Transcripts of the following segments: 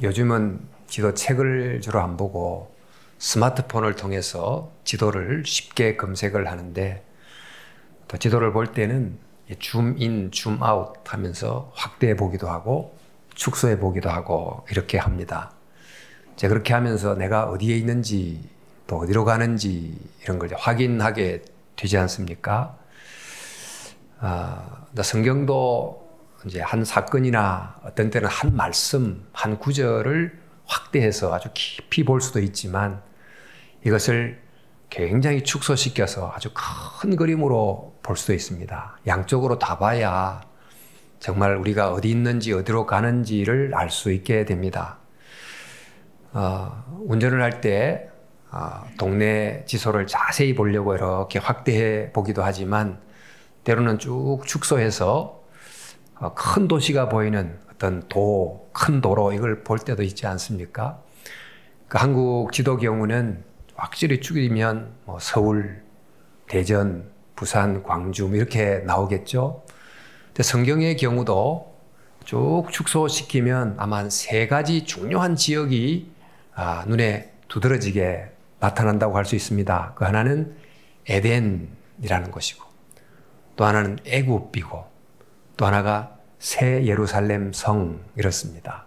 요즘은 지도책을 주로 안 보고 스마트폰을 통해서 지도를 쉽게 검색을 하는데, 또 지도를 볼 때는 줌인, 줌아웃 하면서 확대해 보기도 하고 축소해 보기도 하고 이렇게 합니다. 이제 그렇게 하면서 내가 어디에 있는지 또 어디로 가는지 이런 걸 확인하게 되지 않습니까? 성경도 이제 한 사건이나 어떤 때는 한 말씀, 한 구절을 확대해서 아주 깊이 볼 수도 있지만, 이것을 굉장히 축소시켜서 아주 큰 그림으로 볼 수도 있습니다. 양쪽으로 다 봐야 정말 우리가 어디 있는지 어디로 가는지를 알 수 있게 됩니다. 운전을 할 때 동네 지도를 자세히 보려고 이렇게 확대해 보기도 하지만, 때로는 쭉 축소해서 큰 도시가 보이는 어떤 큰 도로 이걸 볼 때도 있지 않습니까? 그 한국 지도 경우는 확실히 줄이면 서울, 대전, 부산, 광주 이렇게 나오겠죠. 근데 성경의 경우도 쭉 축소시키면 아마 한 3가지 중요한 지역이 눈에 두드러지게 나타난다고 할 수 있습니다. 그 하나는 에덴이라는 것이고, 또 하나는 애굽이고, 또 하나가 새 예루살렘 성 이렇습니다.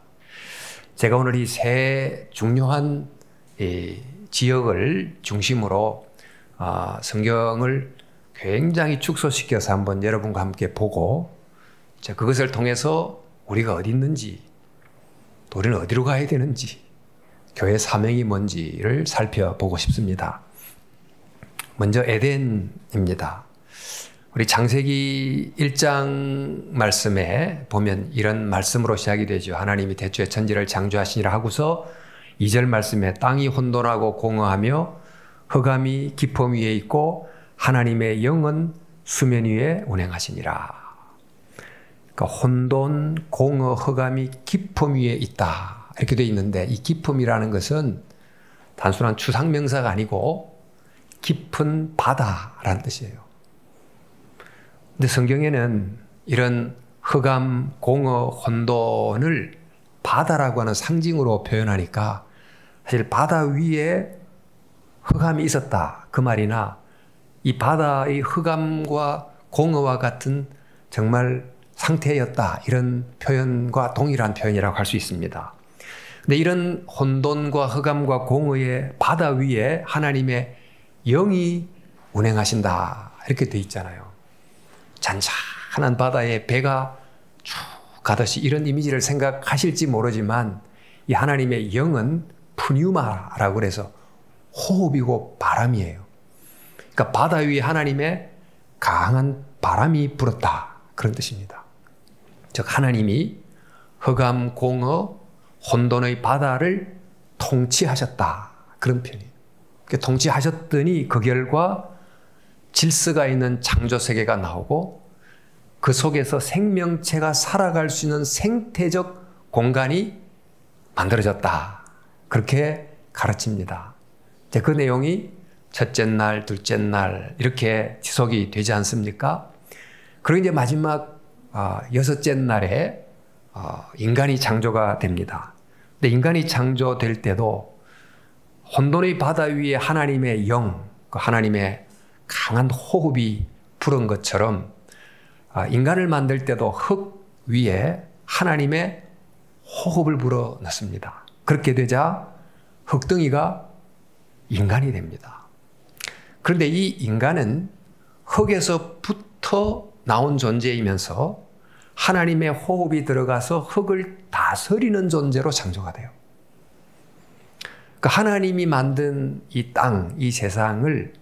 제가 오늘 이 3 중요한 지역을 중심으로 성경을 굉장히 축소시켜서 한번 여러분과 함께 보고, 그것을 통해서 우리가 어디 있는지, 또 우리는 어디로 가야 되는지, 교회 사명이 뭔지를 살펴보고 싶습니다. 먼저 에덴입니다. 우리 창세기 1장 말씀에 보면 이런 말씀으로 시작이 되죠. 하나님이 태초에 천지를 창조하시니라 하고서 2절 말씀에 땅이 혼돈하고 공허하며 흑암이 깊음 위에 있고 하나님의 영은 수면 위에 운행하시니라. 그러니까 혼돈, 공허, 흑암이 깊음 위에 있다 이렇게 되어 있는데, 이 깊음이라는 것은 단순한 추상명사가 아니고 깊은 바다라는 뜻이에요. 근데 성경에는 이런 흑암, 공허, 혼돈을 바다라고 하는 상징으로 표현하니까, 사실 바다 위에 흑암이 있었다 그 말이나, 이 바다의 흑암과 공허와 같은 정말 상태였다 이런 표현과 동일한 표현이라고 할 수 있습니다. 근데 이런 혼돈과 흑암과 공허의 바다 위에 하나님의 영이 운행하신다 이렇게 돼 있잖아요. 잔잔한 바다에 배가 쭉 가듯이 이런 이미지를 생각하실지 모르지만, 이 하나님의 영은 푸뉴마라고 해서 호흡이고 바람이에요. 그러니까 바다 위에 하나님의 강한 바람이 불었다 그런 뜻입니다. 즉 하나님이 흑암, 공허, 혼돈의 바다를 통치하셨다 그런 표현이에요. 통치하셨더니 그 결과 질서가 있는 창조 세계가 나오고, 그 속에서 생명체가 살아갈 수 있는 생태적 공간이 만들어졌다 그렇게 가르칩니다. 그 내용이 첫째 날, 둘째 날 이렇게 지속이 되지 않습니까? 그리고 이제 마지막 6째 날에 인간이 창조가 됩니다. 근데 인간이 창조될 때도 혼돈의 바다 위에 하나님의 영, 하나님의 강한 호흡이 불은 것처럼, 인간을 만들 때도 흙 위에 하나님의 호흡을 불어넣습니다. 그렇게 되자 흙덩이가 인간이 됩니다. 그런데 이 인간은 흙에서부터 나온 존재이면서 하나님의 호흡이 들어가서 흙을 다스리는 존재로 창조가 돼요. 그러니까 하나님이 만든 이 땅, 이 세상을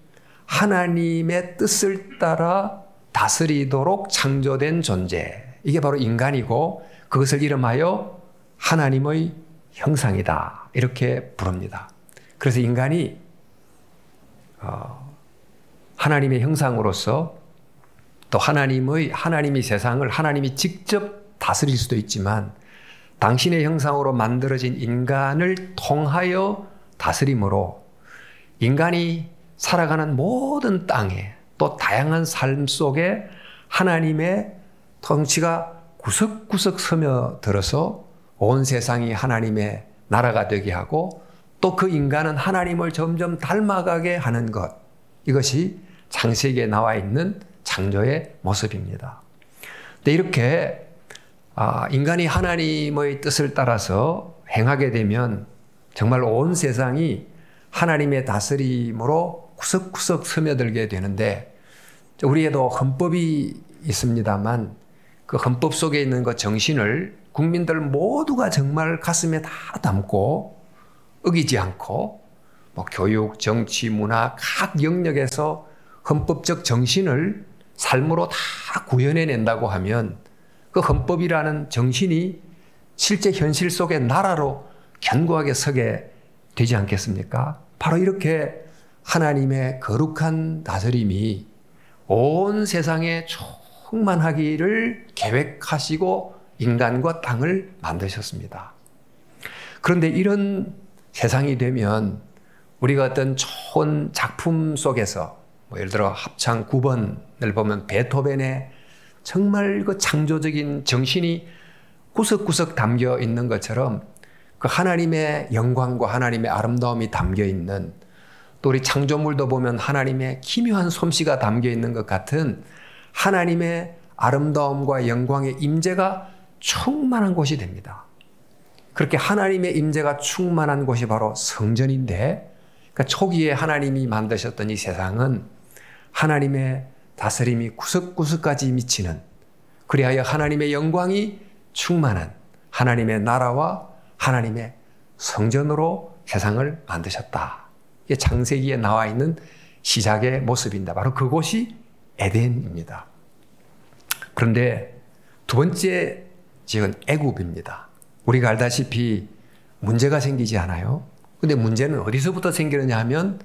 하나님의 뜻을 따라 다스리도록 창조된 존재, 이게 바로 인간이고, 그것을 이름하여 하나님의 형상이다 이렇게 부릅니다. 그래서 인간이 하나님의 형상으로서, 또 하나님이 세상을 하나님이 직접 다스릴 수도 있지만, 당신의 형상으로 만들어진 인간을 통하여 다스림으로 인간이 살아가는 모든 땅에, 또 다양한 삶 속에 하나님의 통치가 구석구석 스며들어서 온 세상이 하나님의 나라가 되게 하고 또 그 인간은 하나님을 점점 닮아가게 하는 것. 이것이 창세기에 나와 있는 창조의 모습입니다. 근데 이렇게 인간이 하나님의 뜻을 따라서 행하게 되면 정말 온 세상이 하나님의 다스림으로 구석구석 스며들게 되는데 우리에도 헌법이 있습니다만 그 헌법 속에 있는 그 정신을 국민들 모두가 정말 가슴에 다 담고 어기지 않고 교육, 정치, 문화 각 영역에서 헌법적 정신을 삶으로 다 구현해낸다고 하면 그 헌법이라는 정신이 실제 현실 속의 나라로 견고하게 서게 되지 않겠습니까? 바로 이렇게 하나님의 거룩한 다스림이 온 세상에 충만하기를 계획하시고 인간과 땅을 만드셨습니다. 그런데 이런 세상이 되면 우리가 어떤 좋은 작품 속에서 예를 들어 합창 9번을 보면 베토벤의 정말 그 창조적인 정신이 구석구석 담겨 있는 것처럼 그 하나님의 영광과 하나님의 아름다움이 담겨 있는 또 우리 창조물도 보면 하나님의 기묘한 솜씨가 담겨 있는 것 같은 하나님의 아름다움과 영광의 임재가 충만한 곳이 됩니다. 그렇게 하나님의 임재가 충만한 곳이 바로 성전인데 그러니까 초기에 하나님이 만드셨던 이 세상은 하나님의 다스림이 구석구석까지 미치는 그리하여 하나님의 영광이 충만한 하나님의 나라와 하나님의 성전으로 세상을 만드셨다. 이게 창세기에 나와 있는 시작의 모습입니다. 바로 그곳이 에덴입니다. 그런데 두 번째 지역은 애굽입니다. 우리가 알다시피 문제가 생기지 않아요? 근데 문제는 어디서부터 생기느냐 하면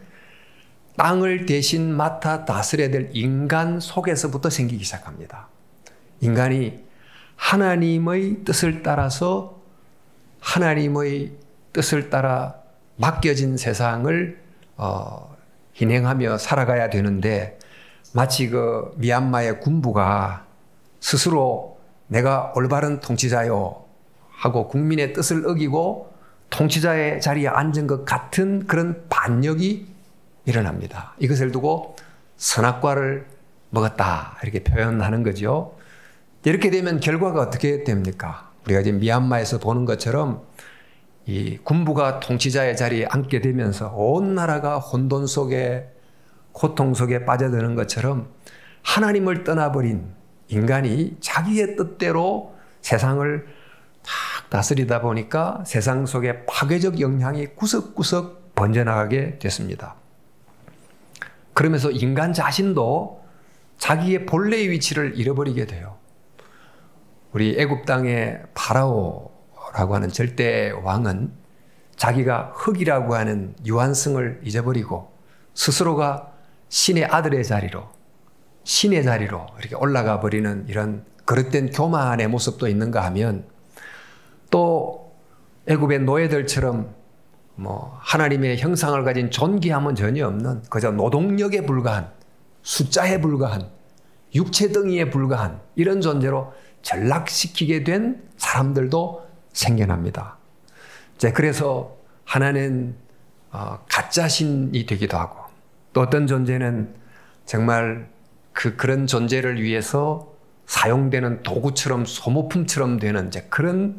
땅을 대신 맡아 다스려야 될 인간 속에서부터 생기기 시작합니다. 인간이 하나님의 뜻을 따라서 하나님의 뜻을 따라 맡겨진 세상을 희행하며 살아가야 되는데 마치 그 미얀마의 군부가 스스로 내가 올바른 통치자요 하고 국민의 뜻을 어기고 통치자의 자리에 앉은 것 같은 그런 반역이 일어납니다. 이것을 두고 선악과를 먹었다 이렇게 표현하는 거죠. 이렇게 되면 결과가 어떻게 됩니까? 우리가 지금 미얀마에서 보는 것처럼 이 군부가 통치자의 자리에 앉게 되면서 온 나라가 혼돈 속에 고통 속에 빠져드는 것처럼 하나님을 떠나버린 인간이 자기의 뜻대로 세상을 탁 다스리다 보니까 세상 속에 파괴적 영향이 구석구석 번져나가게 됐습니다. 그러면서 인간 자신도 자기의 본래의 위치를 잃어버리게 돼요. 우리 애굽 땅의 파라오라고 하는 절대 왕은 자기가 흙이라고 하는 유한성을 잊어버리고 스스로가 신의 아들의 자리로 신의 자리로 이렇게 올라가 버리는 이런 그릇된 교만의 모습도 있는가 하면 또 애굽의 노예들처럼 하나님의 형상을 가진 존귀함은 전혀 없는 그저 노동력에 불과한 숫자에 불과한 육체덩이에 불과한 이런 존재로 전락시키게 된 사람들도 생겨납니다. 그래서 하나는 가짜 신이 되기도 하고 또 어떤 존재는 정말 그런 존재를 위해서 사용되는 도구처럼 소모품처럼 되는 그런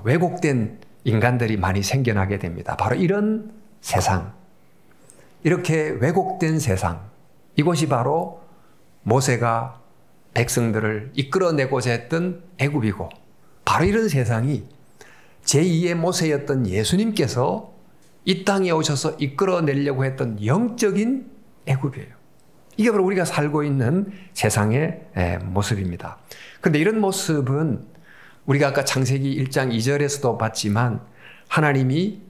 왜곡된 인간들이 많이 생겨나게 됩니다. 바로 이런 세상, 이렇게 왜곡된 세상, 이것이 바로 모세가 백성들을 이끌어내고자 했던 애굽이고 바로 이런 세상이 제2의 모세였던 예수님께서 이 땅에 오셔서 이끌어내려고 했던 영적인 애굽이에요. 이게 바로 우리가 살고 있는 세상의 모습입니다. 그런데 이런 모습은 우리가 아까 창세기 1장 2절에서도 봤지만 하나님이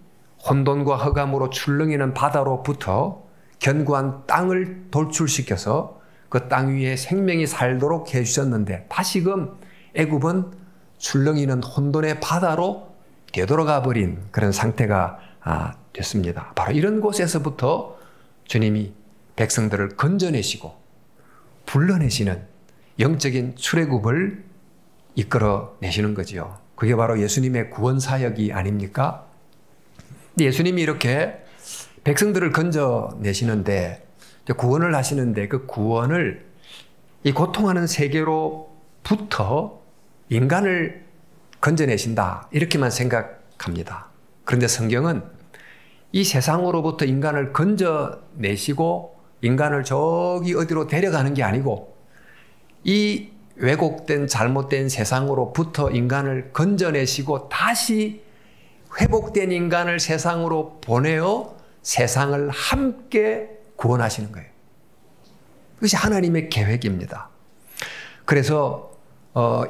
혼돈과 흑암으로 출렁이는 바다로부터 견고한 땅을 돌출시켜서 그 땅 위에 생명이 살도록 해주셨는데 다시금 애굽은 출렁이는 혼돈의 바다로 되돌아가 버린 그런 상태가 됐습니다. 바로 이런 곳에서부터 주님이 백성들을 건져내시고 불러내시는 영적인 출애굽을 이끌어내시는 거죠. 그게 바로 예수님의 구원 사역이 아닙니까? 예수님이 이렇게 백성들을 건져내시는데, 구원을 하시는데, 그 구원을 이 고통하는 세계로부터 인간을 건져내신다, 이렇게만 생각합니다. 그런데 성경은 이 세상으로부터 인간을 건져내시고 인간을 저기 어디로 데려가는 게 아니고, 이 왜곡된 잘못된 세상으로부터 인간을 건져내시고 다시 회복된 인간을 세상으로 보내어 세상을 함께 구원하시는 거예요. 그것이 하나님의 계획입니다. 그래서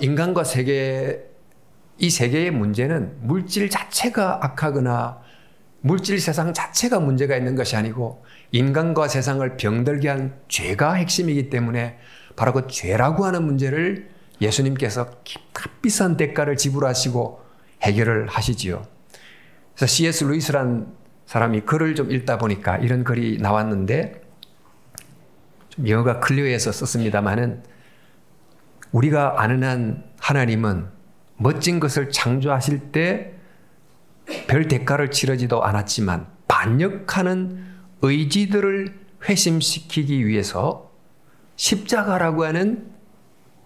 인간과 세계, 이 세계의 문제는 물질 자체가 악하거나 물질 세상 자체가 문제가 있는 것이 아니고 인간과 세상을 병들게 한 죄가 핵심이기 때문에 바로 그 죄라고 하는 문제를 예수님께서 값비싼 대가를 지불하시고 해결을 하시지요. 그래서 C.S. 루이스란 사람이 글을 좀 읽다 보니까 이런 글이 나왔는데, 좀 영어가 클리어해서 썼습니다마는, 우리가 아는 한 하나님은 멋진 것을 창조하실 때 별 대가를 치르지도 않았지만 반역하는 의지들을 회심시키기 위해서 십자가라고 하는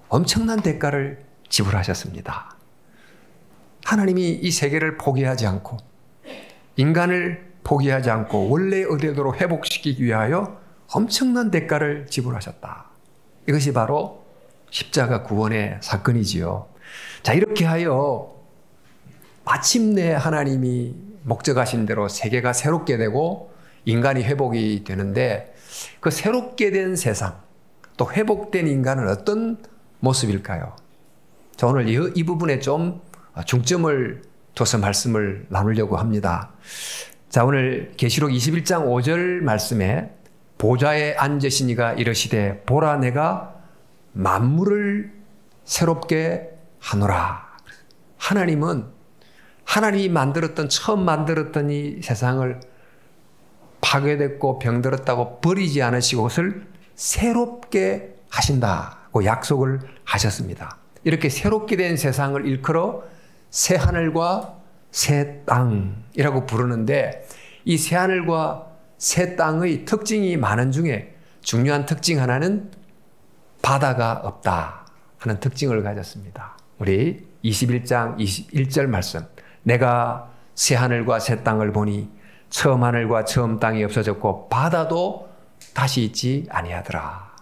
엄청난 대가를 지불하셨습니다. 하나님이 이 세계를 포기하지 않고 인간을 포기하지 않고 원래 의대로 회복시키기 위하여 엄청난 대가를 지불하셨다. 이것이 바로 십자가 구원의 사건이지요. 자, 이렇게 하여 마침내 하나님이 목적하신 대로 세계가 새롭게 되고 인간이 회복이 되는데, 그 새롭게 된 세상, 또 회복된 인간은 어떤 모습일까요? 자, 오늘 이 부분에 좀 중점을 둬서 말씀을 나누려고 합니다. 자, 오늘 계시록 21장 5절 말씀에 보좌에 앉으신 이가 이르시되 보라 내가 만물을 새롭게 하노라. 하나님이 만들었던, 처음 만들었던 이 세상을 파괴됐고 병들었다고 버리지 않으시고 그것을 새롭게 하신다고 약속을 하셨습니다. 이렇게 새롭게 된 세상을 일컬어 새 하늘과 새 땅이라고 부르는데, 이 새 하늘과 새 땅의 특징이 많은 중에 중요한 특징 하나는 바다가 없다 하는 특징을 가졌습니다. 우리 21장 21절 말씀, 내가 새 하늘과 새 땅을 보니 처음 하늘과 처음 땅이 없어졌고 바다도 다시 있지 아니하더라.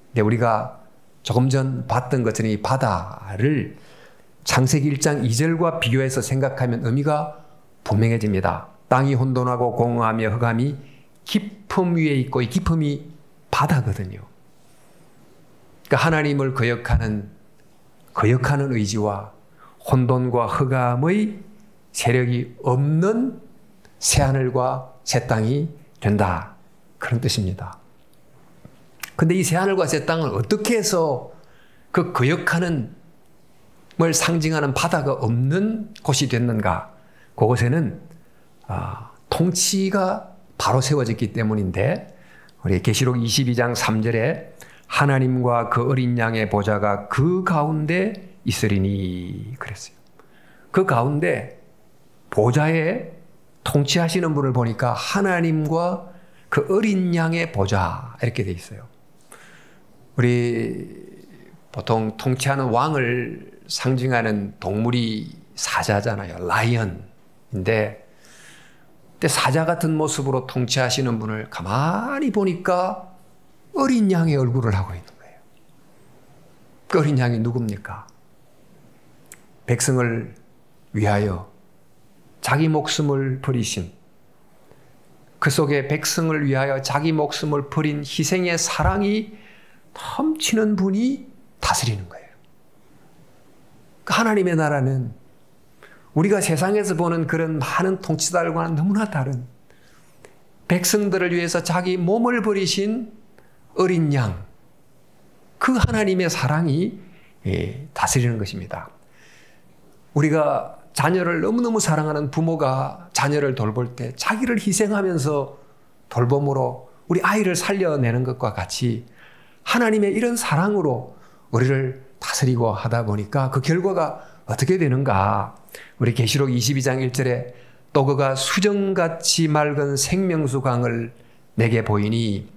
근데 우리가 조금 전 봤던 것처럼 이 바다를 창세기 1장 2절과 비교해서 생각하면 의미가 분명해집니다. 땅이 혼돈하고 공허하며 흑암이 깊음 위에 있고, 이 깊음이 바다거든요. 그러니까 하나님을 거역하는 의지와 혼돈과 흑암의 세력이 없는 새하늘과 새 땅이 된다, 그런 뜻입니다. 근데 이 새하늘과 새 땅을 어떻게 해서 그 거역하는 걸 상징하는 바다가 없는 곳이 됐는가? 그곳에는 통치가 바로 세워졌기 때문인데, 우리 계시록 22장 3절에 하나님과 그 어린 양의 보좌가 그 가운데 있으리니 그랬어요. 그 가운데 보좌에 통치하시는 분을 보니까 하나님과 그 어린 양의 보좌, 이렇게 돼 있어요. 우리 보통 통치하는 왕을 상징하는 동물이 사자잖아요. 라이언인데, 사자 같은 모습으로 통치하시는 분을 가만히 보니까 어린 양의 얼굴을 하고 있는 거예요. 그 어린 양이 누굽니까? 백성을 위하여 자기 목숨을 버리신, 그 속에 백성을 위하여 자기 목숨을 버린 희생의 사랑이 넘치는 분이 다스리는 거예요. 하나님의 나라는 우리가 세상에서 보는 그런 많은 통치자들과는 너무나 다른, 백성들을 위해서 자기 몸을 버리신 어린 양, 그 하나님의 사랑이 다스리는 것입니다. 우리가 자녀를 너무너무 사랑하는 부모가 자녀를 돌볼 때 자기를 희생하면서 돌봄으로 우리 아이를 살려내는 것과 같이 하나님의 이런 사랑으로 우리를 다스리고 하다 보니까 그 결과가 어떻게 되는가? 우리 계시록 22장 1절에 또 그가 수정같이 맑은 생명수 강을 내게 보이니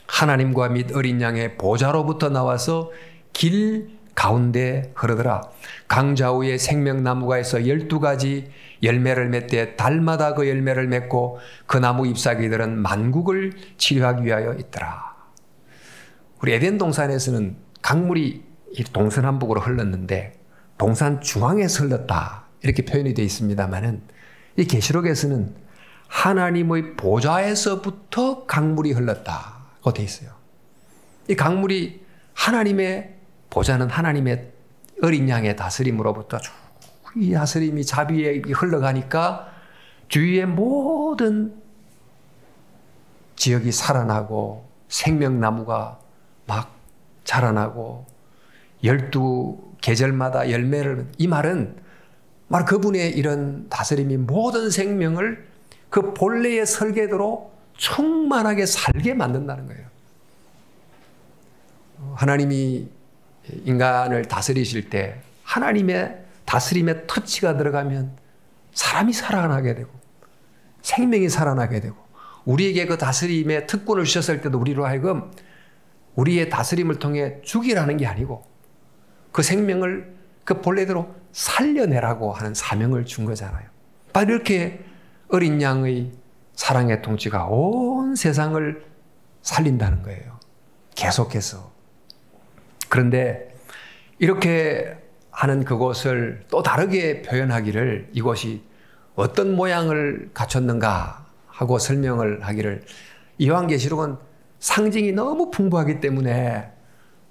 하나님과 및 어린 양의 보좌로부터 나와서 길 가운데 흐르더라. 강 좌우에 생명나무가 있어 12가지 열매를 맺되 달마다 그 열매를 맺고 그 나무 잎사귀들은 만국을 치료하기 위하여 있더라. 우리 에덴 동산에서는 강물이 동서남북으로 흘렀는데 동산 중앙에서 흘렀다 이렇게 표현이 되어 있습니다만은 이 계시록에서는 하나님의 보좌에서부터 강물이 흘렀다고 되어 있어요. 이 강물이 하나님의 보좌는 하나님의 어린 양의 다스림으로부터 쭉 이 다스림이 자비에 흘러가니까 주위의 모든 지역이 살아나고 생명나무가 막 자라나고 12계절마다 열매를, 이 말은 그분의 이런 다스림이 모든 생명을 그 본래의 설계대로 충만하게 살게 만든다는 거예요. 하나님이 인간을 다스리실 때 하나님의 다스림의 터치가 들어가면 사람이 살아나게 되고 생명이 살아나게 되고, 우리에게 그 다스림의 특권을 주셨을 때도 우리로 하여금 우리의 다스림을 통해 죽이라는 게 아니고 그 생명을 그 본래대로 살려내라고 하는 사명을 준 거잖아요. 바로 이렇게 어린 양의 사랑의 통치가 온 세상을 살린다는 거예요. 계속해서. 그런데 이렇게 하는 그것을 또 다르게 표현하기를, 이것이 어떤 모양을 갖췄는가 하고 설명을 하기를, 요한계시록은 상징이 너무 풍부하기 때문에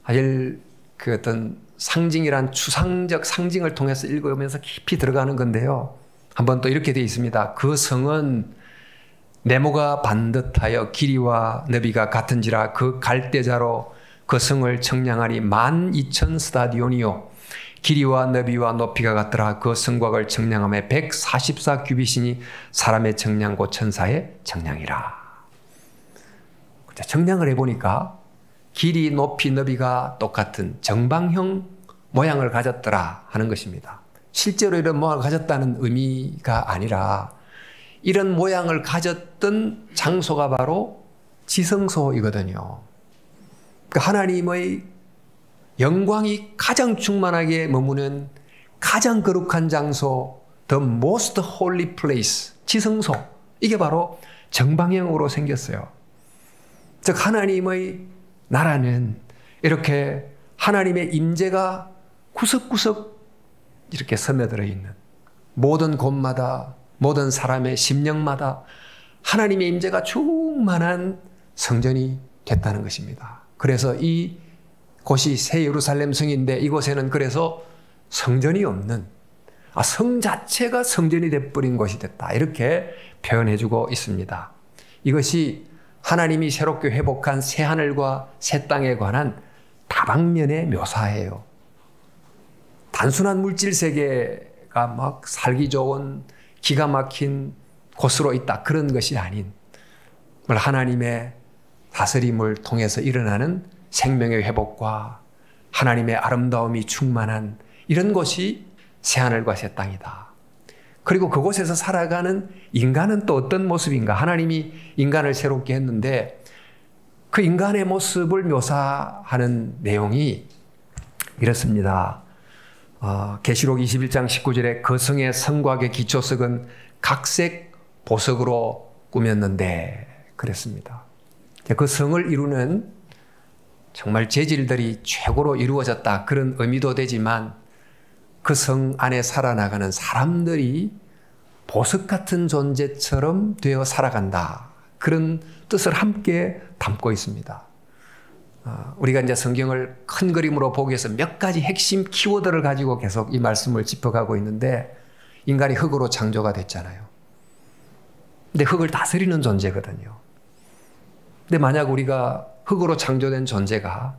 아예 그 어떤 상징이란 추상적 상징을 통해서 읽으면서 깊이 들어가는 건데요. 한번 또 이렇게 되어 있습니다. 그 성은 네모가 반듯하여 길이와 너비가 같은지라 그 갈대자로 그 성을 청량하니 12,000 스타디온이요 길이와 너비와 높이가 같더라. 그 성곽을 청량함에 144 규빗이니 사람의 청량고 천사의 청량이라. 청량을 해보니까 길이, 높이, 너비가 똑같은 정방형 모양을 가졌더라 하는 것입니다. 실제로 이런 모양을 가졌다는 의미가 아니라 이런 모양을 가졌던 장소가 바로 지성소이거든요. 그러니까 하나님의 영광이 가장 충만하게 머무는 가장 거룩한 장소, the most holy place, 지성소. 이게 바로 정방형으로 생겼어요. 즉 하나님의 나라는 이렇게 하나님의 임재가 구석구석 이렇게 스며들어 있는 모든 곳마다, 모든 사람의 심령마다 하나님의 임재가 충만한 성전이 됐다는 것입니다. 그래서 이 곳이 새 예루살렘 성인데 이곳에는 그래서 성전이 없는, 성 자체가 성전이 되어버린 곳이 됐다, 이렇게 표현해주고 있습니다. 이것이 하나님이 새롭게 회복한 새하늘과 새 땅에 관한 다방면의 묘사예요. 단순한 물질 세계가 막 살기 좋은 기가 막힌 곳으로 있다, 그런 것이 아닌 하나님의 다스림을 통해서 일어나는 생명의 회복과 하나님의 아름다움이 충만한 이런 곳이 새하늘과 새 땅이다. 그리고 그곳에서 살아가는 인간은 또 어떤 모습인가? 하나님이 인간을 새롭게 했는데 그 인간의 모습을 묘사하는 내용이 이렇습니다. 계시록 21장 19절에 그 성의 성곽의 기초석은 각색 보석으로 꾸몄는데 그랬습니다. 그 성을 이루는 정말 재질들이 최고로 이루어졌다, 그런 의미도 되지만 그 성 안에 살아나가는 사람들이 보석 같은 존재처럼 되어 살아간다, 그런 뜻을 함께 담고 있습니다. 우리가 이제 성경을 큰 그림으로 보기 위해서 몇 가지 핵심 키워드를 가지고 계속 이 말씀을 짚어가고 있는데, 인간이 흙으로 창조가 됐잖아요. 근데 흙을 다스리는 존재거든요. 근데 만약 우리가 흙으로 창조된 존재가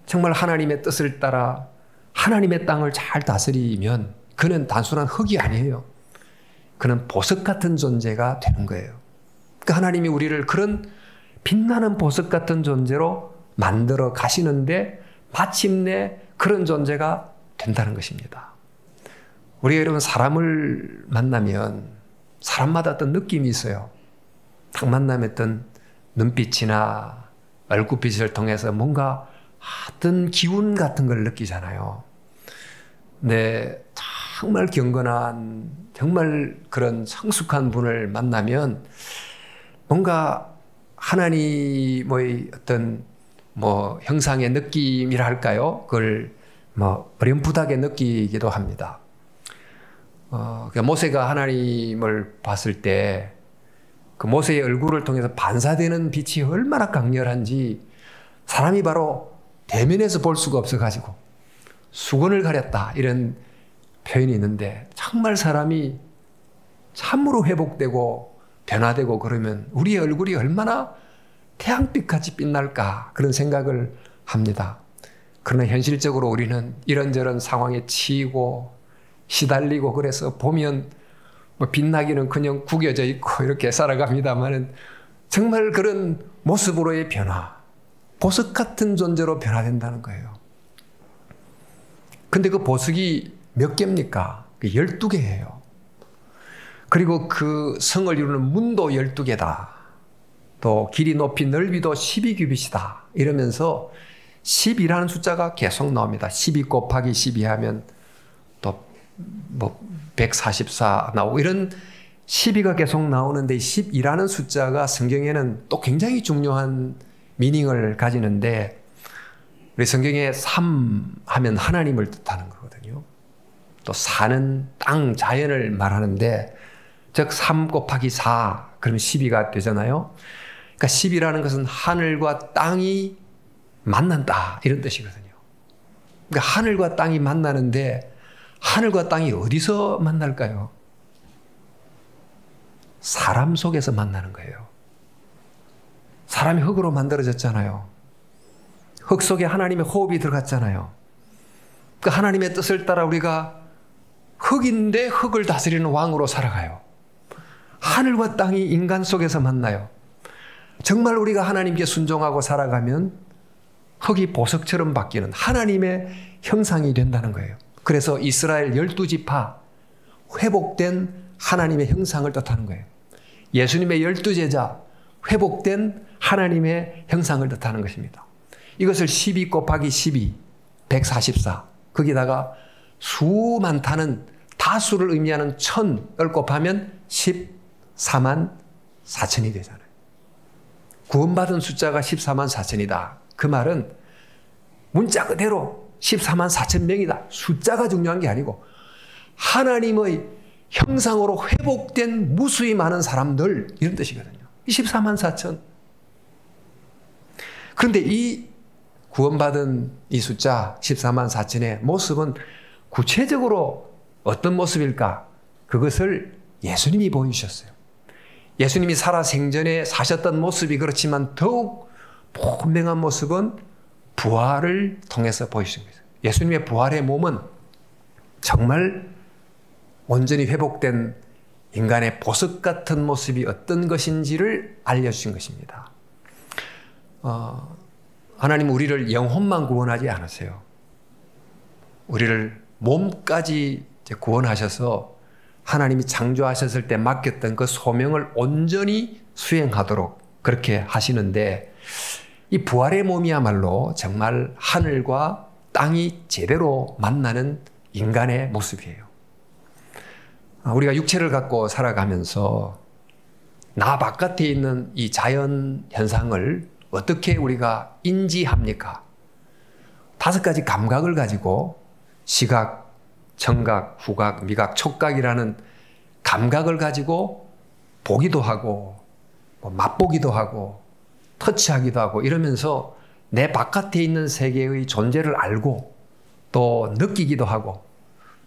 정말 하나님의 뜻을 따라 하나님의 땅을 잘 다스리면 그는 단순한 흙이 아니에요. 그는 보석 같은 존재가 되는 거예요. 그러니까 하나님이 우리를 그런 빛나는 보석 같은 존재로 만들어 가시는데 마침내 그런 존재가 된다는 것입니다. 우리 여러분 사람을 만나면 사람마다 어떤 느낌이 있어요. 딱 만나면 어떤 눈빛이나 얼굴빛을 통해서 뭔가 어떤 기운 같은 걸 느끼잖아요. 근데 정말 경건한, 정말 그런 성숙한 분을 만나면 뭔가 하나님의 어떤 형상의 느낌이라 할까요? 그걸 어렴풋하게 느끼기도 합니다. 그러니까 모세가 하나님을 봤을 때 그 모세의 얼굴을 통해서 반사되는 빛이 얼마나 강렬한지 사람이 바로 대면에서 볼 수가 없어가지고 수건을 가렸다 이런 표현이 있는데, 정말 사람이 참으로 회복되고 변화되고 그러면 우리의 얼굴이 얼마나 태양빛같이 빛날까 그런 생각을 합니다. 그러나 현실적으로 우리는 이런저런 상황에 치이고 시달리고 그래서 보면 빛나기는 그냥 구겨져 있고 이렇게 살아갑니다만은 정말 그런 모습으로의 변화, 보석 같은 존재로 변화된다는 거예요. 근데 그 보석이 몇 개입니까? 12개예요. 그리고 그 성을 이루는 문도 12개다. 또 길이 높이 넓이도 12규빗이다. 이러면서 10이라는 숫자가 계속 나옵니다. 12 곱하기 12 하면 또 144 나오고 이런 12가 계속 나오는데 10이라는 숫자가 성경에는 또 굉장히 중요한 미닝을 가지는데, 우리 성경에 3 하면 하나님을 뜻하는 거거든요. 또 4는 땅, 자연을 말하는데, 즉 3 곱하기 4 그러면 12가 되잖아요. 그러니까 10이라는 것은 하늘과 땅이 만난다 이런 뜻이거든요. 그러니까 하늘과 땅이 만나는데 하늘과 땅이 어디서 만날까요? 사람 속에서 만나는 거예요. 사람이 흙으로 만들어졌잖아요. 흙 속에 하나님의 호흡이 들어갔잖아요. 그 하나님의 뜻을 따라 우리가 흙인데 흙을 다스리는 왕으로 살아가요. 하늘과 땅이 인간 속에서 만나요. 정말 우리가 하나님께 순종하고 살아가면 흙이 보석처럼 바뀌는 하나님의 형상이 된다는 거예요. 그래서 이스라엘 12지파, 회복된 하나님의 형상을 뜻하는 거예요. 예수님의 12제자, 회복된 하나님의 형상을 뜻하는 것입니다. 이것을 12 곱하기 12, 144, 거기다가 수 많다는 다수를 의미하는 1000을 곱하면 14만 4천이 되잖아요. 구원받은 숫자가 14만 4천이다. 그 말은 문자 그대로 14만 4천 명이다. 숫자가 중요한 게 아니고 하나님의 형상으로 회복된 무수히 많은 사람들, 이런 뜻이거든요. 14만 4천. 그런데 이 구원받은 이 숫자 14만 4천의 모습은 구체적으로 어떤 모습일까? 그것을 예수님이 보여주셨어요. 예수님이 살아 생전에 사셨던 모습이 그렇지만 더욱 분명한 모습은 부활을 통해서 보여주신 거예요. 예수님의 부활의 몸은 정말 온전히 회복된 인간의 보석 같은 모습이 어떤 것인지를 알려주신 것입니다. 하나님 우리를 영혼만 구원하지 않으세요. 우리를 몸까지 구원하셔서 하나님이 창조하셨을 때 맡겼던 그 소명을 온전히 수행하도록 그렇게 하시는데, 이 부활의 몸이야말로 정말 하늘과 땅이 제대로 만나는 인간의 모습이에요. 우리가 육체를 갖고 살아가면서 나 바깥에 있는 이 자연 현상을 어떻게 우리가 인지합니까? 5가지 감각을 가지고 시각, 청각, 후각, 미각, 촉각이라는 감각을 가지고 보기도 하고 맛보기도 하고 터치하기도 하고 이러면서 내 바깥에 있는 세계의 존재를 알고 또 느끼기도 하고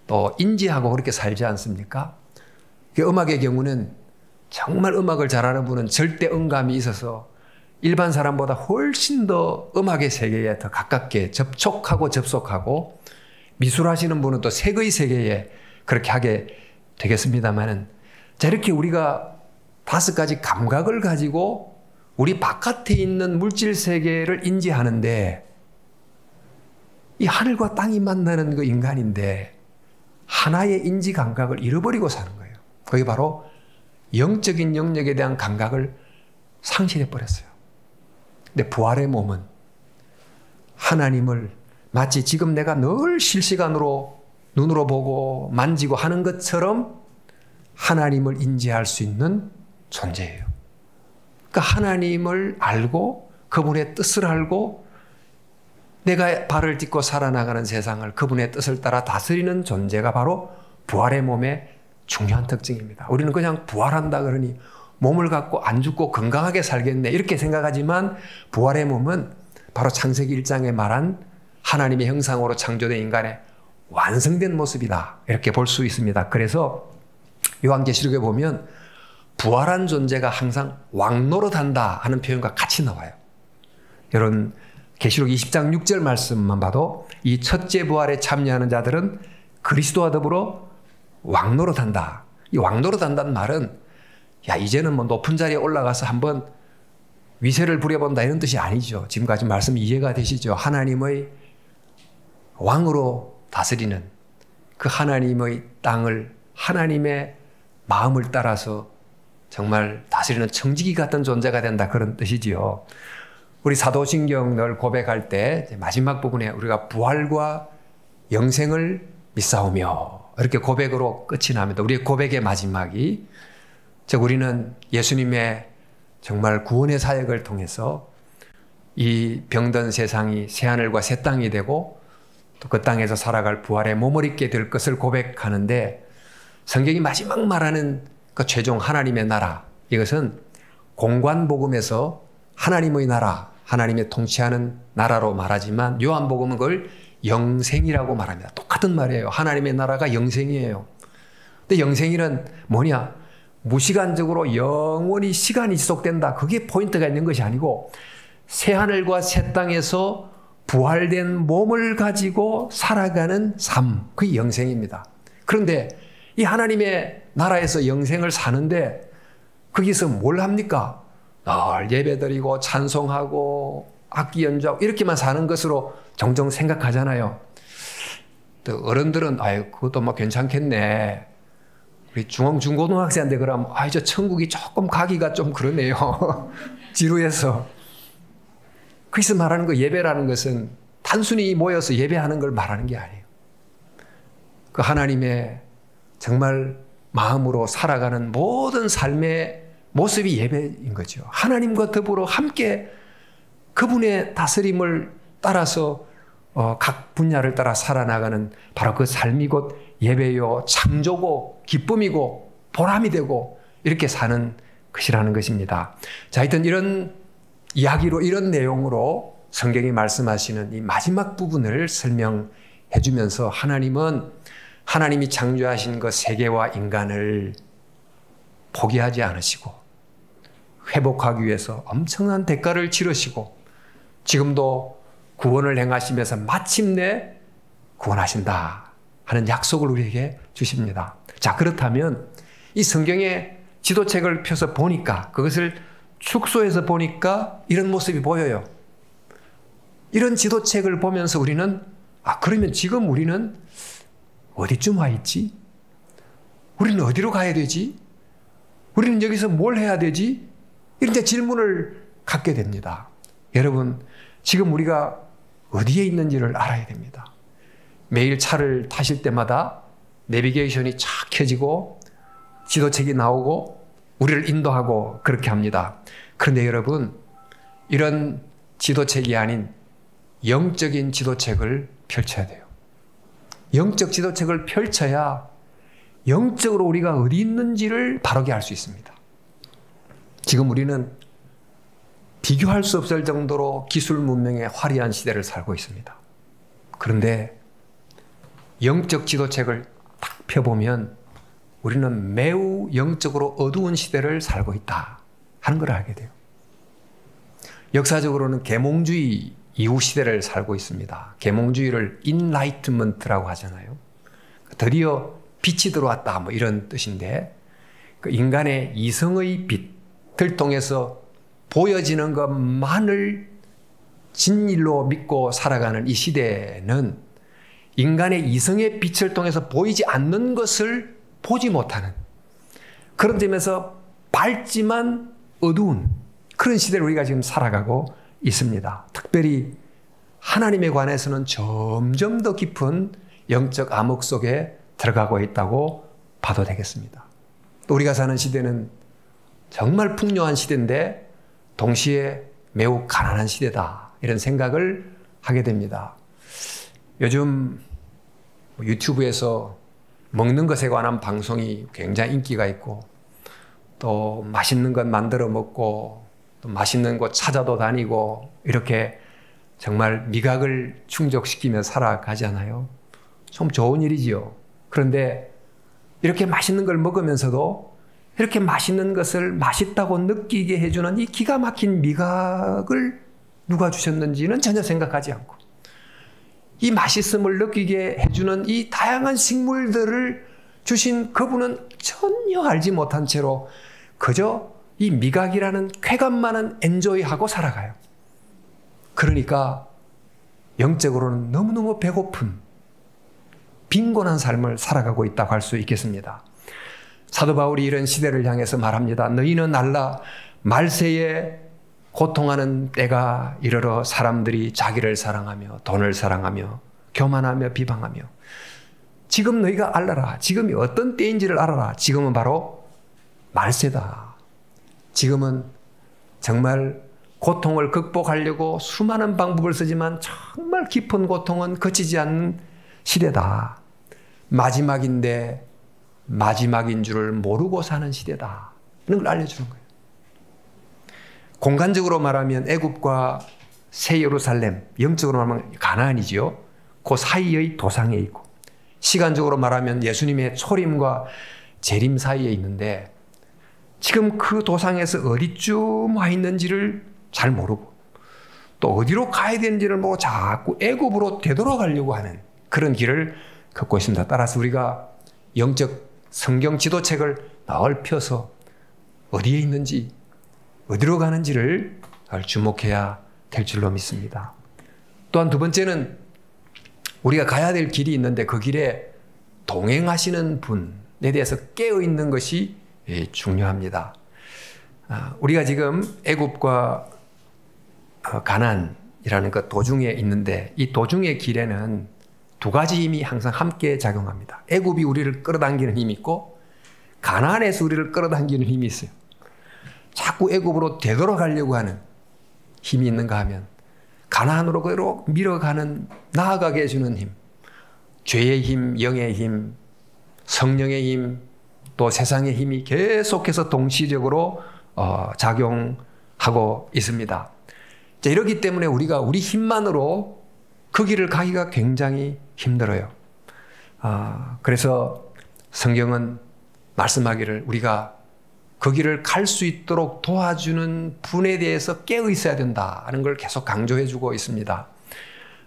또 인지하고 그렇게 살지 않습니까? 음악의 경우는 정말 음악을 잘하는 분은 절대 음감이 있어서 일반 사람보다 훨씬 더 음악의 세계에 더 가깝게 접촉하고 접속하고, 미술하시는 분은 또 색의 세계에 그렇게 하게 되겠습니다만은, 자, 이렇게 우리가 5가지 감각을 가지고 우리 바깥에 있는 물질 세계를 인지하는데, 이 하늘과 땅이 만나는 그 인간인데 하나의 인지 감각을 잃어버리고 사는 거예요. 그게 바로 영적인 영역에 대한 감각을 상실해 버렸어요. 근데 부활의 몸은 하나님을 마치 지금 내가 늘 실시간으로 눈으로 보고 만지고 하는 것처럼 하나님을 인지할 수 있는 존재예요. 그러니까 하나님을 알고 그분의 뜻을 알고 내가 발을 딛고 살아나가는 세상을 그분의 뜻을 따라 다스리는 존재가 바로 부활의 몸의 중요한 특징입니다. 우리는 그냥 부활한다 그러니 몸을 갖고 안 죽고 건강하게 살겠네 이렇게 생각하지만 부활의 몸은 바로 창세기 1장에 말한 하나님의 형상으로 창조된 인간의 완성된 모습이다 이렇게 볼 수 있습니다. 그래서 요한계시록에 보면 부활한 존재가 항상 왕노릇한다 하는 표현과 같이 나와요. 여러분 계시록 20장 6절 말씀만 봐도 이 첫째 부활에 참여하는 자들은 그리스도와 더불어 왕노릇한다. 이 왕노릇한다는 말은 야 이제는 뭐 높은 자리에 올라가서 한번 위세를 부려본다 이런 뜻이 아니죠. 지금까지 말씀 이해가 되시죠? 하나님의 왕으로 다스리는 그 하나님의 땅을 하나님의 마음을 따라서 정말 다스리는 청지기 같은 존재가 된다 그런 뜻이지요. 우리 사도신경 늘 고백할 때 마지막 부분에 우리가 부활과 영생을 믿사오며 이렇게 고백으로 끝이 납니다. 우리의 고백의 마지막이 즉 우리는 예수님의 정말 구원의 사역을 통해서 이 병든 세상이 새하늘과 새 땅이 되고 또 그 땅에서 살아갈 부활의 몸을 입게 될 것을 고백하는데 성경이 마지막 말하는 그 최종 하나님의 나라 이것은 공관복음에서 하나님의 나라 하나님의 통치하는 나라로 말하지만 요한복음은 그걸 영생이라고 말합니다. 똑같은 말이에요. 하나님의 나라가 영생이에요. 근데 영생이란 뭐냐? 무시간적으로 영원히 시간이 지속된다. 그게 포인트가 있는 것이 아니고 새하늘과 새 땅에서 부활된 몸을 가지고 살아가는 삶, 그게 영생입니다. 그런데 이 하나님의 나라에서 영생을 사는데 거기서 뭘 합니까? 늘 예배드리고 찬송하고 악기 연주하고 이렇게만 사는 것으로 종종 생각하잖아요. 또 어른들은 아유 그것도 뭐 괜찮겠네. 우리 중고등학생한테 그러면 저 천국이 조금 가기가 좀 그러네요. 지루해서. 거기서 말하는 거 예배라는 것은 단순히 모여서 예배하는 걸 말하는 게 아니에요. 그 하나님의 정말 마음으로 살아가는 모든 삶의 모습이 예배인 거죠. 하나님과 더불어 함께 그분의 다스림을 따라서 각 분야를 따라 살아나가는 바로 그 삶이 곧 예배요, 창조고, 기쁨이고, 보람이 되고 이렇게 사는 것이라는 것입니다. 자, 하여튼 이런 이야기로 이런 내용으로 성경이 말씀하시는 이 마지막 부분을 설명해 주면서 하나님은 하나님이 창조하신 그 세계와 인간을 포기하지 않으시고 회복하기 위해서 엄청난 대가를 치르시고 지금도 구원을 행하시면서 마침내 구원하신다 하는 약속을 우리에게 주십니다. 자, 그렇다면 이 성경의 지도책을 펴서 보니까 그것을 축소해서 보니까 이런 모습이 보여요. 이런 지도책을 보면서 우리는 그러면 지금 우리는 어디쯤 와 있지? 우리는 어디로 가야 되지? 우리는 여기서 뭘 해야 되지? 이런 질문을 갖게 됩니다. 여러분, 지금 우리가 어디에 있는지를 알아야 됩니다. 매일 차를 타실 때마다 내비게이션이 쫙 켜지고 지도책이 나오고 우리를 인도하고 그렇게 합니다. 그런데 여러분, 이런 지도책이 아닌 영적인 지도책을 펼쳐야 돼요. 영적 지도책을 펼쳐야 영적으로 우리가 어디 있는지를 바르게 알 수 있습니다. 지금 우리는 비교할 수 없을 정도로 기술 문명의 화려한 시대를 살고 있습니다. 그런데 영적 지도책을 딱 펴보면 우리는 매우 영적으로 어두운 시대를 살고 있다 하는 걸 알게 돼요. 역사적으로는 계몽주의 이후 시대를 살고 있습니다. 계몽주의를 인라이트먼트라고 하잖아요. 드디어 빛이 들어왔다 뭐 이런 뜻인데 그 인간의 이성의 빛을 통해서 보여지는 것만을 진일로 믿고 살아가는 이 시대는 인간의 이성의 빛을 통해서 보이지 않는 것을 보지 못하는 그런 점에서 밝지만 어두운 그런 시대를 우리가 지금 살아가고 있습니다. 특별히 하나님에 관해서는 점점 더 깊은 영적 암흑 속에 들어가고 있다고 봐도 되겠습니다. 또 우리가 사는 시대는 정말 풍요한 시대인데 동시에 매우 가난한 시대다. 이런 생각을 하게 됩니다. 요즘 유튜브에서 먹는 것에 관한 방송이 굉장히 인기가 있고 또 맛있는 것 만들어 먹고 또 맛있는 곳 찾아도 다니고 이렇게 정말 미각을 충족시키며 살아가잖아요. 좀 좋은 일이지요. 그런데 이렇게 맛있는 걸 먹으면서도 이렇게 맛있는 것을 맛있다고 느끼게 해주는 이 기가 막힌 미각을 누가 주셨는지는 전혀 생각하지 않고 이 맛있음을 느끼게 해주는 이 다양한 식물들을 주신 그분은 전혀 알지 못한 채로 그저 이 미각이라는 쾌감만은 엔조이하고 살아가요. 그러니까 영적으로는 너무너무 배고픈 빈곤한 삶을 살아가고 있다고 할 수 있겠습니다. 사도 바울이 이런 시대를 향해서 말합니다. 너희는 알라 말세에 고통하는 때가 이르러 사람들이 자기를 사랑하며 돈을 사랑하며 교만하며 비방하며 지금 너희가 알라라. 지금이 어떤 때인지를 알아라. 지금은 바로 말세다. 지금은 정말 고통을 극복하려고 수많은 방법을 쓰지만 정말 깊은 고통은 거치지 않는 시대다. 마지막인데 마지막인 줄을 모르고 사는 시대다. 이런 걸 알려주는 거예요. 공간적으로 말하면 애굽과 새 예루살렘, 영적으로 말하면 가나안이지요. 그 사이의 도상에 있고 시간적으로 말하면 예수님의 초림과 재림 사이에 있는데 지금 그 도상에서 어디쯤 와 있는지를 잘 모르고 또 어디로 가야 되는지를 모르고 자꾸 애굽으로 되돌아가려고 하는 그런 길을 걷고 있습니다. 따라서 우리가 영적 성경 지도책을 늘 펴서 어디에 있는지 어디로 가는지를 주목해야 될 줄로 믿습니다. 또한 두 번째는 우리가 가야 될 길이 있는데 그 길에 동행하시는 분에 대해서 깨어있는 것이 중요합니다. 우리가 지금 애굽과 가나안이라는 그 도중에 있는데 이 도중의 길에는 두 가지 힘이 항상 함께 작용합니다. 애굽이 우리를 끌어당기는 힘이 있고 가나안에서 우리를 끌어당기는 힘이 있어요. 자꾸 애굽으로 되돌아가려고 하는 힘이 있는가 하면 가나안으로 그대로 밀어가는 나아가게 해주는 힘, 죄의 힘, 영의 힘, 성령의 힘, 또 세상의 힘이 계속해서 동시적으로 작용하고 있습니다. 자, 이렇기 때문에 우리가 우리 힘만으로 그 길을 가기가 굉장히 힘들어요. 그래서 성경은 말씀하기를 우리가 그 길을 갈 수 있도록 도와주는 분에 대해서 깨어 있어야 된다는 걸 계속 강조해 주고 있습니다.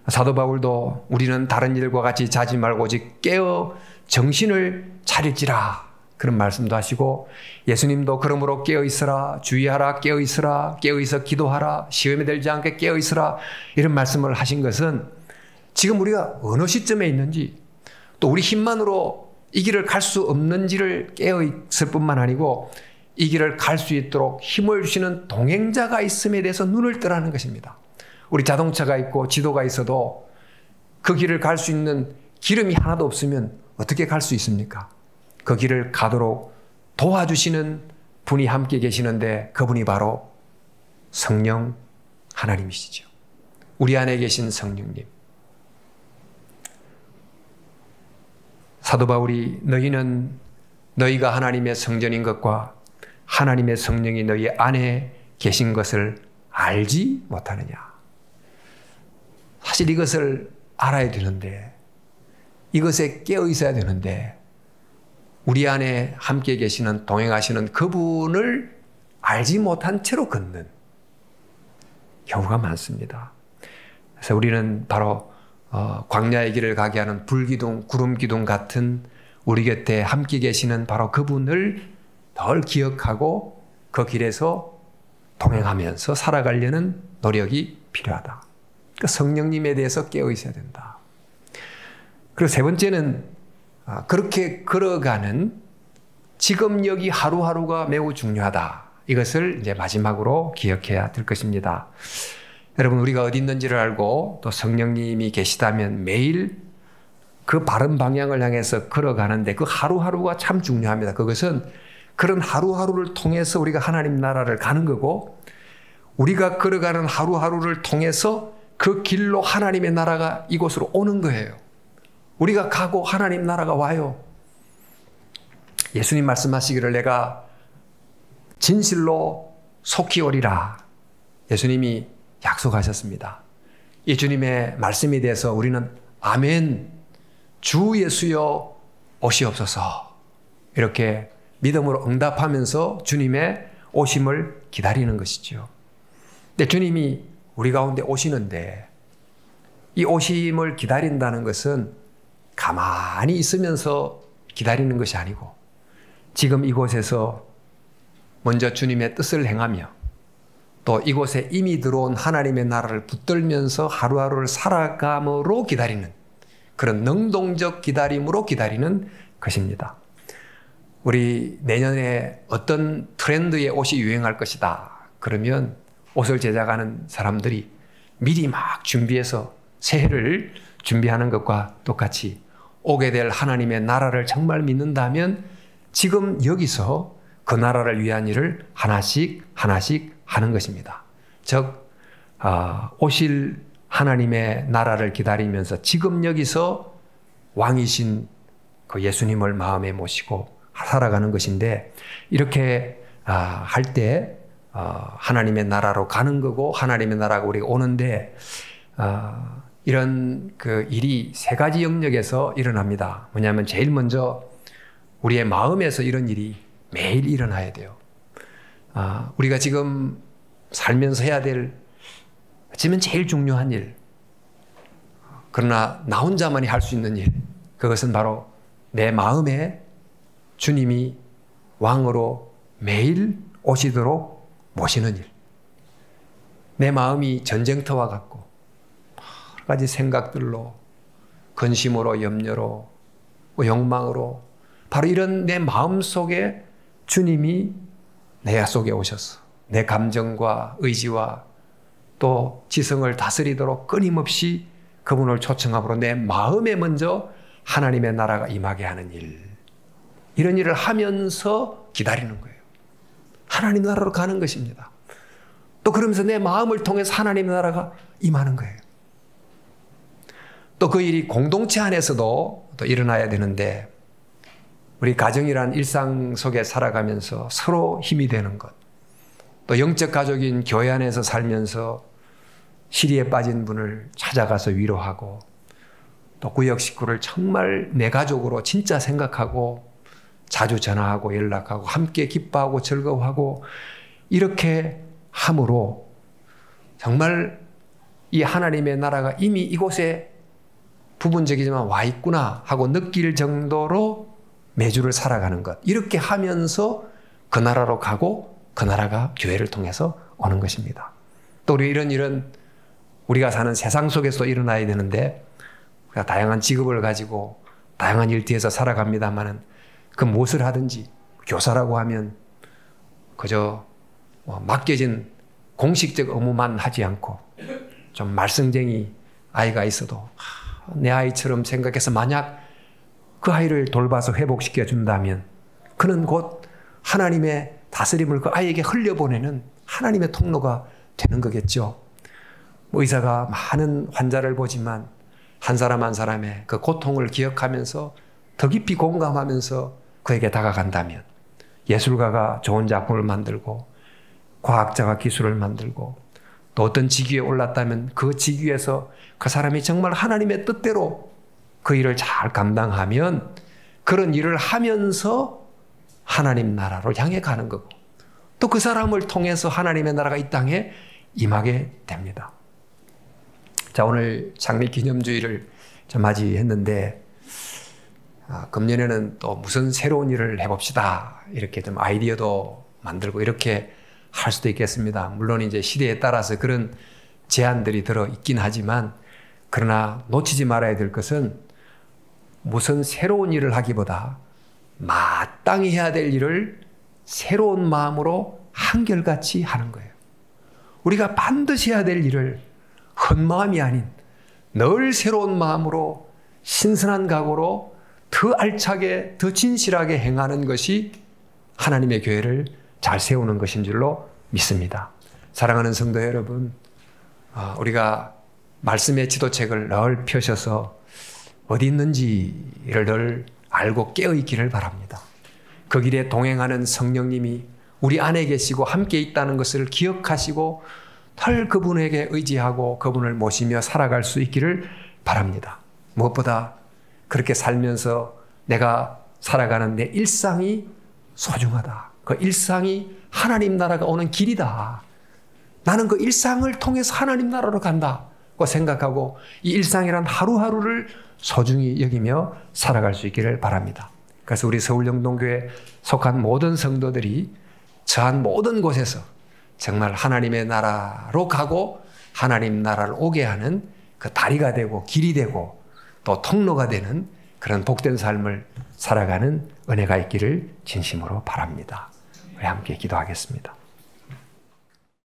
사도 바울도 우리는 다른 일과 같이 자지 말고 오직 깨어 정신을 차릴지라 그런 말씀도 하시고 예수님도 그러므로 깨어 있으라 주의하라 깨어 있으라 깨어 있어 기도하라 시험에 들지 않게 깨어 있으라 이런 말씀을 하신 것은 지금 우리가 어느 시점에 있는지 또 우리 힘만으로 이 길을 갈 수 없는지를 깨어 있을 뿐만 아니고 이 길을 갈 수 있도록 힘을 주시는 동행자가 있음에 대해서 눈을 뜨라는 것입니다. 우리 자동차가 있고 지도가 있어도 그 길을 갈 수 있는 기름이 하나도 없으면 어떻게 갈 수 있습니까? 그 길을 가도록 도와주시는 분이 함께 계시는데 그분이 바로 성령 하나님이시죠. 우리 안에 계신 성령님. 사도 바울이 너희는 너희가 하나님의 성전인 것과 하나님의 성령이 너희 안에 계신 것을 알지 못하느냐. 사실 이것을 알아야 되는데 이것에 깨어 있어야 되는데 우리 안에 함께 계시는 동행하시는 그분을 알지 못한 채로 걷는 경우가 많습니다. 그래서 우리는 바로 광야의 길을 가게 하는 불기둥, 구름기둥 같은 우리 곁에 함께 계시는 바로 그분을 늘 기억하고 그 길에서 동행하면서 살아가려는 노력이 필요하다. 그러니까 성령님에 대해서 깨어 있어야 된다. 그리고 세 번째는 그렇게 걸어가는 지금 여기 하루하루가 매우 중요하다. 이것을 이제 마지막으로 기억해야 될 것입니다. 여러분, 우리가 어디 있는지를 알고 또 성령님이 계시다면 매일 그 바른 방향을 향해서 걸어가는데 그 하루하루가 참 중요합니다. 그것은 그런 하루하루를 통해서 우리가 하나님 나라를 가는 거고, 우리가 걸어가는 하루하루를 통해서 그 길로 하나님의 나라가 이곳으로 오는 거예요. 우리가 가고 하나님 나라가 와요. 예수님 말씀하시기를 내가 진실로 속히 오리라. 예수님이 약속하셨습니다. 이 주님의 말씀에 대해서 우리는 아멘, 주 예수여 오시옵소서, 이렇게 믿음으로 응답하면서 주님의 오심을 기다리는 것이죠. 근데 주님이 우리 가운데 오시는데 이 오심을 기다린다는 것은 가만히 있으면서 기다리는 것이 아니고 지금 이곳에서 먼저 주님의 뜻을 행하며 또 이곳에 이미 들어온 하나님의 나라를 붙들면서 하루하루를 살아감으로 기다리는 그런 능동적 기다림으로 기다리는 것입니다. 우리 내년에 어떤 트렌드의 옷이 유행할 것이다. 그러면 옷을 제작하는 사람들이 미리 막 준비해서 새해를 준비하는 것과 똑같이 오게 될 하나님의 나라를 정말 믿는다면 지금 여기서 그 나라를 위한 일을 하나씩 하는 것입니다. 즉 오실 하나님의 나라를 기다리면서 지금 여기서 왕이신 그 예수님을 마음에 모시고 살아가는 것인데, 이렇게 할 때 하나님의 나라로 가는 거고 하나님의 나라가 우리가 오는데 이런 그 일이 세 가지 영역에서 일어납니다. 뭐냐면 제일 먼저 우리의 마음에서 이런 일이 매일 일어나야 돼요. 우리가 지금 살면서 해야 될 어쩌면 제일 중요한 일, 그러나 나 혼자만이 할 수 있는 일, 그것은 바로 내 마음에 주님이 왕으로 매일 오시도록 모시는 일. 내 마음이 전쟁터와 같고 여러 가지 생각들로, 근심으로, 염려로, 욕망으로, 바로 이런 내 마음 속에 주님이 내 속에 오셔서 내 감정과 의지와 또 지성을 다스리도록 끊임없이 그분을 초청함으로 내 마음에 먼저 하나님의 나라가 임하게 하는 일, 이런 일을 하면서 기다리는 거예요. 하나님 나라로 가는 것입니다. 또 그러면서 내 마음을 통해서 하나님 나라가 임하는 거예요. 또 그 일이 공동체 안에서도 또 일어나야 되는데, 우리 가정이란 일상 속에 살아가면서 서로 힘이 되는 것, 또 영적 가족인 교회 안에서 살면서 시리에 빠진 분을 찾아가서 위로하고, 또 구역 식구를 정말 내 가족으로 진짜 생각하고 자주 전화하고 연락하고 함께 기뻐하고 즐거워하고, 이렇게 함으로 정말 이 하나님의 나라가 이미 이곳에 부분적이지만 와 있구나 하고 느낄 정도로 매주를 살아가는 것, 이렇게 하면서 그 나라로 가고 그 나라가 교회를 통해서 오는 것입니다. 또 우리 이런 일은 우리가 사는 세상 속에서 일어나야 되는데, 우리가 다양한 직업을 가지고 다양한 일 뒤에서 살아갑니다마는 그 무엇을 하든지 교사라고 하면 그저 맡겨진 공식적 업무만 하지 않고 좀 말썽쟁이 아이가 있어도 내 아이처럼 생각해서 만약 그 아이를 돌봐서 회복시켜 준다면 그는 곧 하나님의 다스림을 그 아이에게 흘려보내는 하나님의 통로가 되는 거겠죠. 의사가 많은 환자를 보지만 한 사람 한 사람의 그 고통을 기억하면서 더 깊이 공감하면서 그에게 다가간다면, 예술가가 좋은 작품을 만들고 과학자가 기술을 만들고 또 어떤 직위에 올랐다면 그 직위에서 그 사람이 정말 하나님의 뜻대로 그 일을 잘 감당하면 그런 일을 하면서 하나님 나라로 향해 가는 거고, 또 그 사람을 통해서 하나님의 나라가 이 땅에 임하게 됩니다. 자, 오늘 창립 기념주일을 좀 맞이했는데 금년에는 또 무슨 새로운 일을 해봅시다, 이렇게 좀 아이디어도 만들고 이렇게 할 수도 있겠습니다. 물론 이제 시대에 따라서 그런 제안들이 들어 있긴 하지만, 그러나 놓치지 말아야 될 것은 무슨 새로운 일을 하기보다 마땅히 해야 될 일을 새로운 마음으로 한결같이 하는 거예요. 우리가 반드시 해야 될 일을 헛마음이 아닌 늘 새로운 마음으로 신선한 각오로 더 알차게 더 진실하게 행하는 것이 하나님의 교회를 잘 세우는 것인 줄로 믿습니다. 사랑하는 성도 여러분, 우리가 말씀의 지도책을 늘 펴셔서 어디 있는지를 늘 알고 깨어있기를 바랍니다. 그 길에 동행하는 성령님이 우리 안에 계시고 함께 있다는 것을 기억하시고 늘 그분에게 의지하고 그분을 모시며 살아갈 수 있기를 바랍니다. 무엇보다 그렇게 살면서 내가 살아가는 내 일상이 소중하다. 그 일상이 하나님 나라가 오는 길이다. 나는 그 일상을 통해서 하나님 나라로 간다고 생각하고 이 일상이란 하루하루를 소중히 여기며 살아갈 수 있기를 바랍니다. 그래서 우리 서울영동교회에 속한 모든 성도들이 저한 모든 곳에서 정말 하나님의 나라로 가고 하나님 나라를 오게 하는 그 다리가 되고 길이 되고 또 통로가 되는 그런 복된 삶을 살아가는 은혜가 있기를 진심으로 바랍니다. 우리 함께 기도하겠습니다.